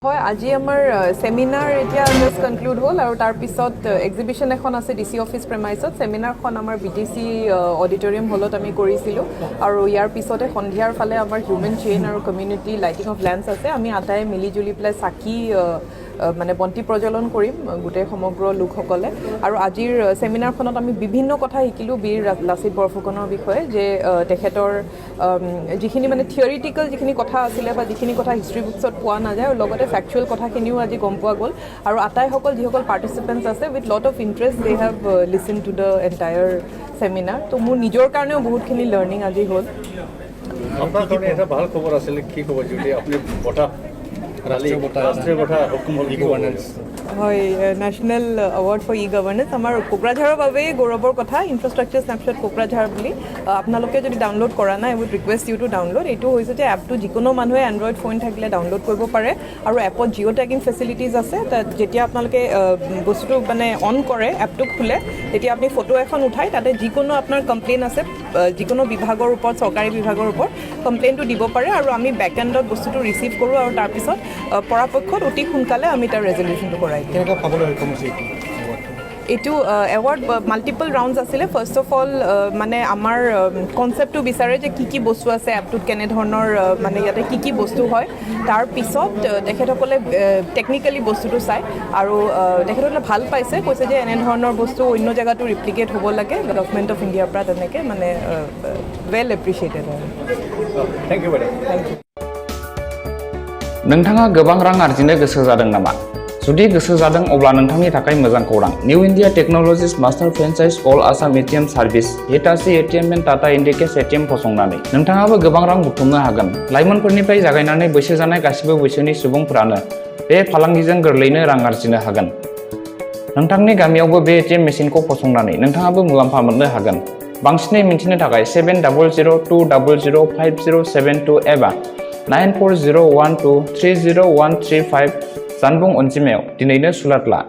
হয় আজি আমাৰ সেমিনাৰ এতিয়া জাস্ট কনক্লুড হ'ল আৰু তাৰ পিছত এক্সিবিশন এখন আছে ডিসি অফিস প্ৰেমাইছত সেমিনাৰখন আমাৰ বিটিসি অডিটৰিয়াম হলত আমি কৰিছিলোঁ আৰু ইয়াৰ পিছতে সন্ধিয়াৰ ফালে আমাৰ হিউমেন চেইন আৰু কমিউনিটি লাইটিং অফ লেম্পছ আছে আমি আটাই মিলি জুলি পেলাই চাকি মানে বন্তি প্ৰজ্বলন কৰিম গোটেই সমগ্ৰ লোকসকলে আৰু আজিৰ সেমিনাৰখনত আমি বিভিন্ন কথা শিকিলোঁ বীৰ লাচিত বৰফুকনৰ বিষয়ে যে তেখেতৰ যিখিনি মানে থিয়ৰিটিকেল যিখিনি কথা আছিলে বা যিখিনি কথা হিষ্ট্ৰী বুকছত পোৱা নাযায় আৰু লগতে ফেকচুৱেল কথাখিনিও আজি গম পোৱা গ'ল আৰু আটাইসকল যিসকল পাৰ্টিচিপেণ্টছ আছে with lot of interest they have listen to the entire seminar তো মোৰ নিজৰ কাৰণেও বহুতখিনি লাৰ্ণিং আজি হ'ল আপোনাৰ কাৰণে এটা ভাল খবৰ আছিলে কি খবৰ যদি আপুনি বটা ৰাষ্ট্ৰীয় বটা হুকুম হ'ল ই-গভাৰ্নেন্স হয় national award for e governance আমাৰ কোকৰাঝাৰৰ বাবেই গৌৰৱৰ কথা ইনফ্ৰাষ্ট্ৰাকচাৰ স্নেপশ্বট কোকৰাঝাৰ বুলি আপোনালোকে যদি ডাউনলোড কৰা নাই with request you to download এইটো হৈছে যে এপটো যিকোনো মানুহে এণ্ড্ৰইড ফোন থাকিলে ডাউনলোড কৰিব পাৰে আৰু এপত জিঅ' টেগিং ফেচিলিটিজ আছে তাত যেতিয়া আপোনালোকে বস্তুটো মানে অন কৰে এপটো খোলে তেতিয়া আপুনি ফটো এখন উঠাই তাতে যিকোনো আপোনাৰ কমপ্লেইন আছে যিকোনো বিভাগৰ ওপৰত চৰকাৰী বিভাগৰ ওপৰত কমপ্লেইনটো দিব পাৰে আৰু আমি বেক এণ্ডত বস্তুটো ৰিচিভ কৰোঁ আৰু তাৰপিছত পৰাপক্ষত অতি সোনকালে আমি তাৰ ৰেজলিউশ্যনটো কৰাই এইটো এৱাৰ্ড মাল্টিপল ৰাউণ্ডছ আছিলে ফাৰ্ষ্ট অফ অল মানে আমাৰ কনচেপ্টটো বিচাৰে যে কি বস্তু আছে এপটোত কেনেধৰণৰ মানে ইয়াতে কি বস্তু হয় তাৰপিছত তেখেতসকলে টেকনিকেলি বস্তুটো চায় আৰু তেখেতসকলে ভাল পাইছে কৈছে যে এনেধৰণৰ বস্তু অন্য জেগাতো ৰিপ্লিকেট হ'ব লাগে গভৰ্ণমেণ্ট অফ ইণ্ডিয়াৰ পৰা তেনেকৈ মানে ৱেল এপ্ৰিচিয়েটেড হয় থেংক ইউ মেডাম नोंथाङा गोबां रां आर्जिनो गोसो जादों नामा? जुदि गोसो जादों अब्ला नोंथांनि थाखाय मोजां खौरां new India technologies master franchise all Assam ATM service Hitachi ATM and Tata Indicash ATM फसंनानै नोंथाङाबो गोबां रां बुथुमनो हागोन लाइमोनफोरनिफ्राय जागायनानै बैसो जानाय गासिबो बैसोनि सुबुंफोरानो बे फालांगिजों गोरलैनो रां आर्जिनो हागोन नोंथांनि गामियावबो बे एटिएम मेसिनखौ फसंनानै नोंथाङाबो मुलाम्फा मोननो हागोन बांसिनै मिन्थिनो थाखाय 7002005072 एबा 9401230135 जानबुं अनजिमायाव दिनैनो सुलाद ला